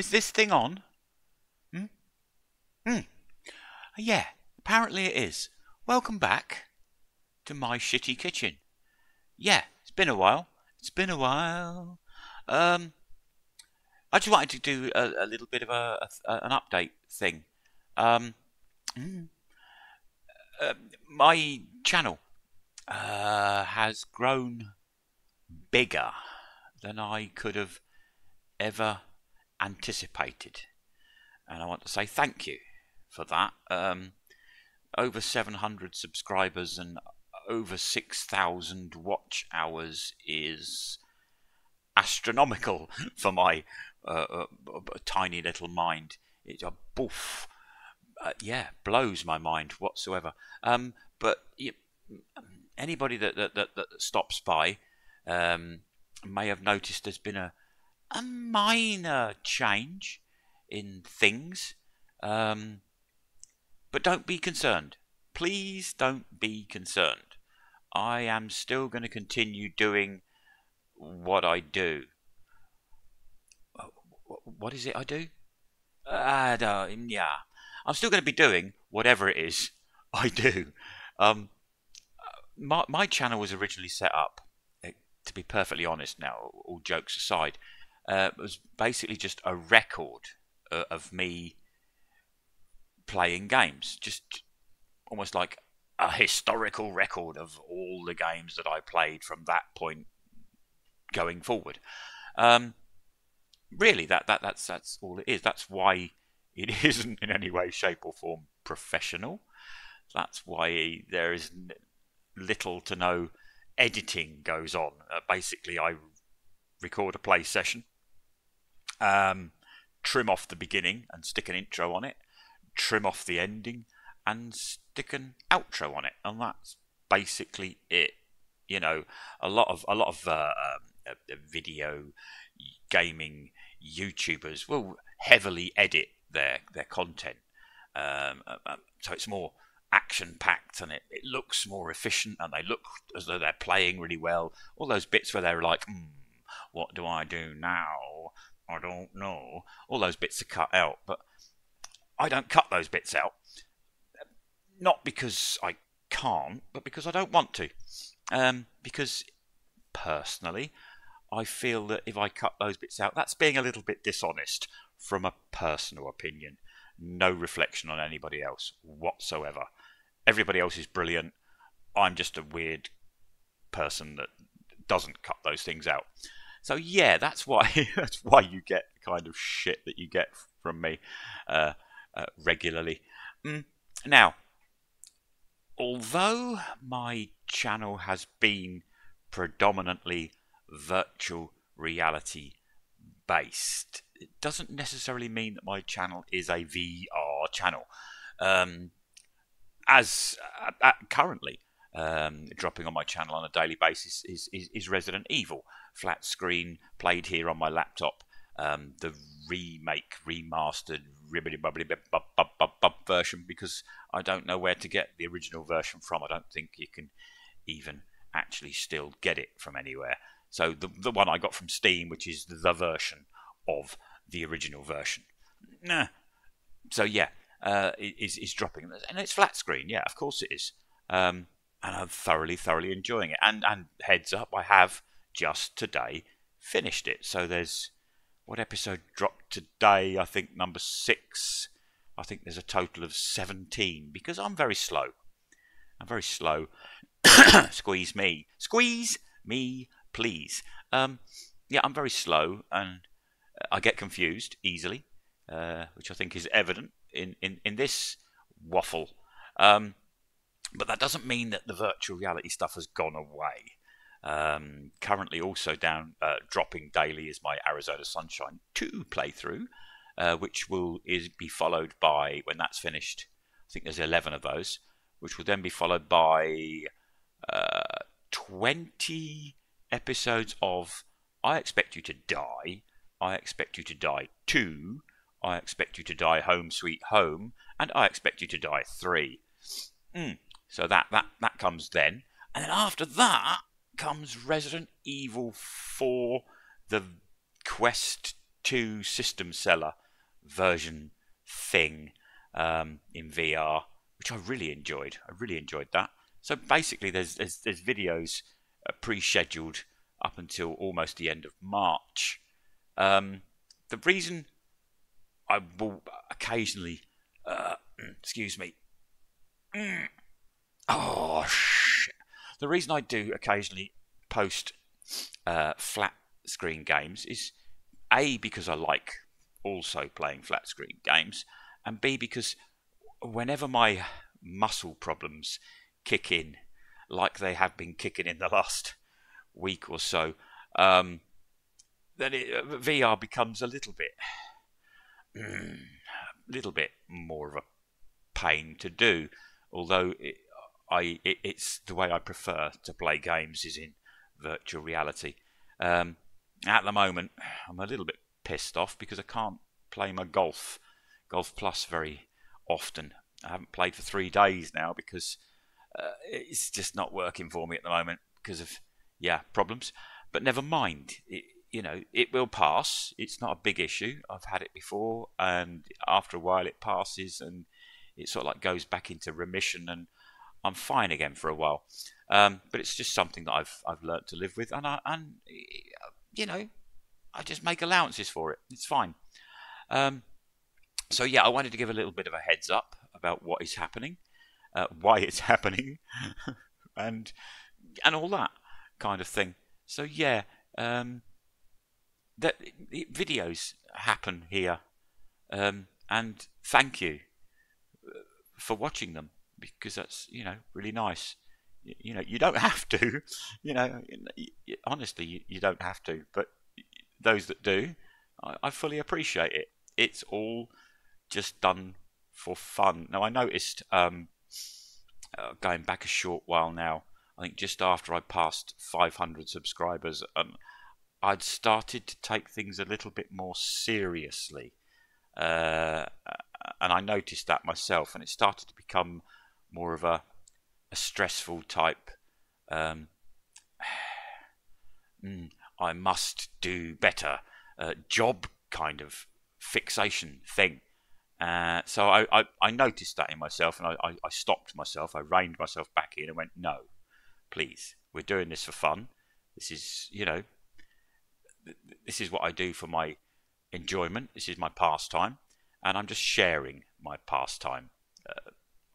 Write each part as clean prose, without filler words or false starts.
Is this thing on? Hmm? Hmm. Yeah, apparently it is. Welcome back to my shitty kitchen. Yeah, it's been a while. It's been a while. Um, I just wanted to do a little bit of an update thing. Um, mm, my channel has grown bigger than I could have ever anticipated, and I want to say thank you for that. Over 700 subscribers and over 6,000 watch hours is astronomical for my tiny little mind. It boof, yeah, blows my mind whatsoever. But anybody that stops by may have noticed there's been a minor change in things. But don't be concerned. Please don't be concerned. I am still going to continue doing what I do. What is it I do? Yeah. I'm still going to be doing whatever it is I do. Um, my channel was originally set up, to be perfectly honest now, all jokes aside, it was basically just a record of me playing games. Just almost like a historical record of all the games that I played from that point going forward. Really, that's all it is. That's why it isn't in any way, shape, or form professional. That's why there is little to no editing goes on. Basically, I record a play session, trim off the beginning and stick an intro on it, trim off the ending and stick an outro on it, and that's basically it. You know, a lot of video gaming YouTubers will heavily edit their content, so it's more action packed and it looks more efficient and they look as though they're playing really well. All those bits where they're like, what do I do now? I don't know. All those bits are cut out, but I don't cut those bits out. Not because I can't, but because I don't want to. Because personally, I feel that if I cut those bits out, that's being a little bit dishonest from a personal opinion. No reflection on anybody else whatsoever. Everybody else is brilliant. I'm just a weird person that doesn't cut those things out. So yeah, that's why that's why you get the kind of shit that you get from me regularly. Now, although my channel has been predominantly virtual reality based, it doesn't necessarily mean that my channel is a VR channel. As currently dropping on my channel on a daily basis is Resident Evil flat screen, played here on my laptop. The remastered version, because I don't know where to get the original version from. I don't think you can even actually still get it from anywhere. So the one I got from Steam, which is the version of the original version. So yeah, is dropping, and it's flat screen. Yeah, of course it is. And I'm thoroughly enjoying it. And heads up, I have just today finished it. So there's, what episode dropped today? I think number 6. I think there's a total of 17, because I'm very slow. Squeeze me, please. Yeah, I'm very slow, and I get confused easily, which I think is evident in this waffle. But that doesn't mean that the virtual reality stuff has gone away. Currently also dropping daily is my Arizona Sunshine 2 playthrough, which will be followed by, when that's finished, I think there's 11 of those, which will then be followed by 20 episodes of I Expect You to Die, I Expect You to Die 2, I Expect You to Die Home Sweet Home, and I Expect You to Die 3. So that comes then. And then after that comes Resident Evil 4, The Quest 2 system seller version thing in VR, which I really enjoyed. I really enjoyed that. So basically, there's videos pre-scheduled up until almost the end of March. The reason I will occasionally, excuse me, oh shit. The reason I do occasionally post flat screen games is A, because I like also playing flat screen games, and B, because whenever my muscle problems kick in, like they have been kicking in the last week or so, then VR becomes a little bit more of a pain to do. Although it's the way I prefer to play games is in virtual reality. At the moment, I'm a little bit pissed off because I can't play my Golf Plus very often. I haven't played for 3 days now because it's just not working for me at the moment because of problems. But never mind. It will pass. It's not a big issue. I've had it before, and after a while it passes, and it sort of like goes back into remission, and I'm fine again for a while. But it's just something that I've learnt to live with, and I just make allowances for it. It's fine. So I wanted to give a little bit of a heads up about what is happening, why it's happening, and all that kind of thing. So that videos happen here, and thank you for watching them, because that's really nice. You don't have to, honestly, you don't have to, but those that do, I fully appreciate it. It's all just done for fun. Now, I noticed going back a short while now, I think just after I passed 500 subscribers, I'd started to take things a little bit more seriously, and I noticed that myself, and it started to become more of a stressful type I must do better job kind of fixation thing. So I noticed that in myself, and I stopped myself. I reined myself back in and went, no, please, we're doing this for fun. This is, this is what I do for my enjoyment. This is my pastime, and I'm just sharing my pastime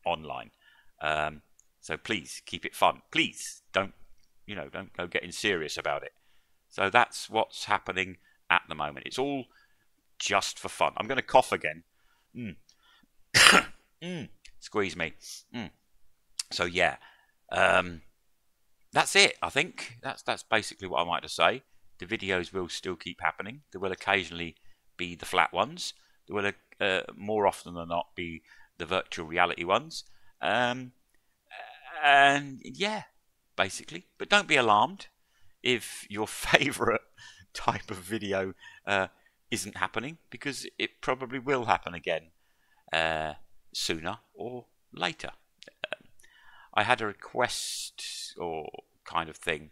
online. So please keep it fun. Please don't go getting serious about it. So that's what's happening at the moment. It's all just for fun. I'm going to cough again. Squeeze me. So that's it. I think that's basically what I might to say. The videos will still keep happening. There will occasionally be the flat ones. There will more often than not be the virtual reality ones. And basically. But don't be alarmed if your favourite type of video isn't happening, because it probably will happen again sooner or later. I had a request or kind of thing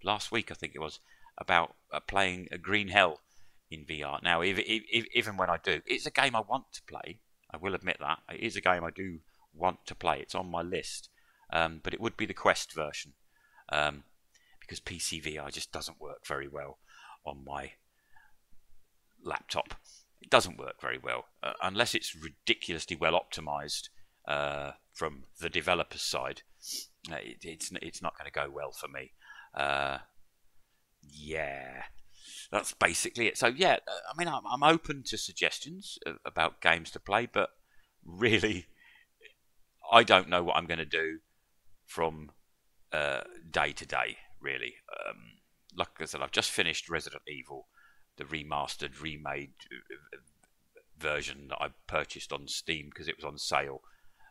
last week, I think it was, about playing a Green Hell in VR. Now, even when I do, it's a game I want to play. I will admit that. It is a game I do want to play. It's on my list. But it would be the Quest version. Because PC VR just doesn't work very well on my laptop. It doesn't work very well. Unless it's ridiculously well optimized from the developer's side. It's not going to go well for me. That's basically it. So I mean, I'm open to suggestions about games to play, but really, I don't know what I'm going to do from day to day. Really, like I said, I've just finished Resident Evil, the remastered, remade version that I purchased on Steam because it was on sale.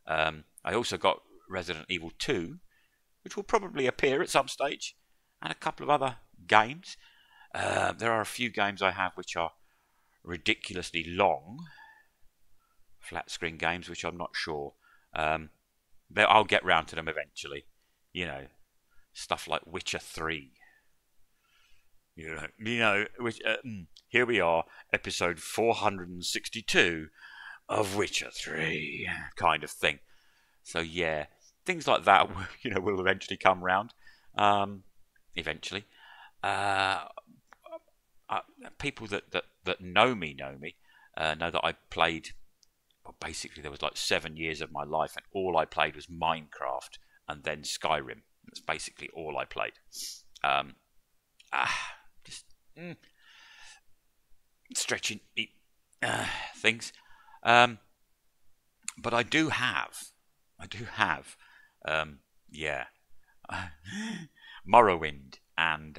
I also got Resident Evil 2, which will probably appear at some stage, and a couple of other games. There are a few games I have which are ridiculously long, flat screen games, which I'm not sure. I'll get round to them eventually. Stuff like Witcher 3. Here we are, episode 462 of Witcher 3, kind of thing. So yeah, things like that, will eventually come round. Eventually, uh, people that know me know that I played. Well, basically, there was like 7 years of my life, and all I played was Minecraft and then Skyrim. That's basically all I played. Um, just stretching things. Um, but I do have, yeah, Morrowind and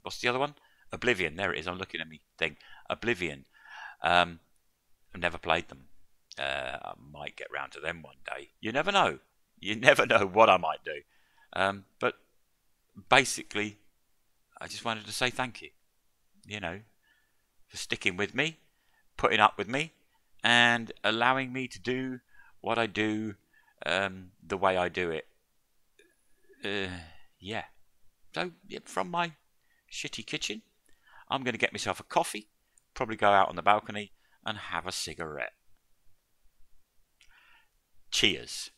what's the other one? Oblivion. There it is. I'm looking at me thing. Oblivion. Um, I've never played them. I might get round to them one day. You never know. You never know what I might do. But basically, I just wanted to say thank you. For sticking with me, putting up with me, and allowing me to do what I do the way I do it. Yeah. So, from my shitty kitchen, I'm going to get myself a coffee, probably go out on the balcony and have a cigarette. Cheers.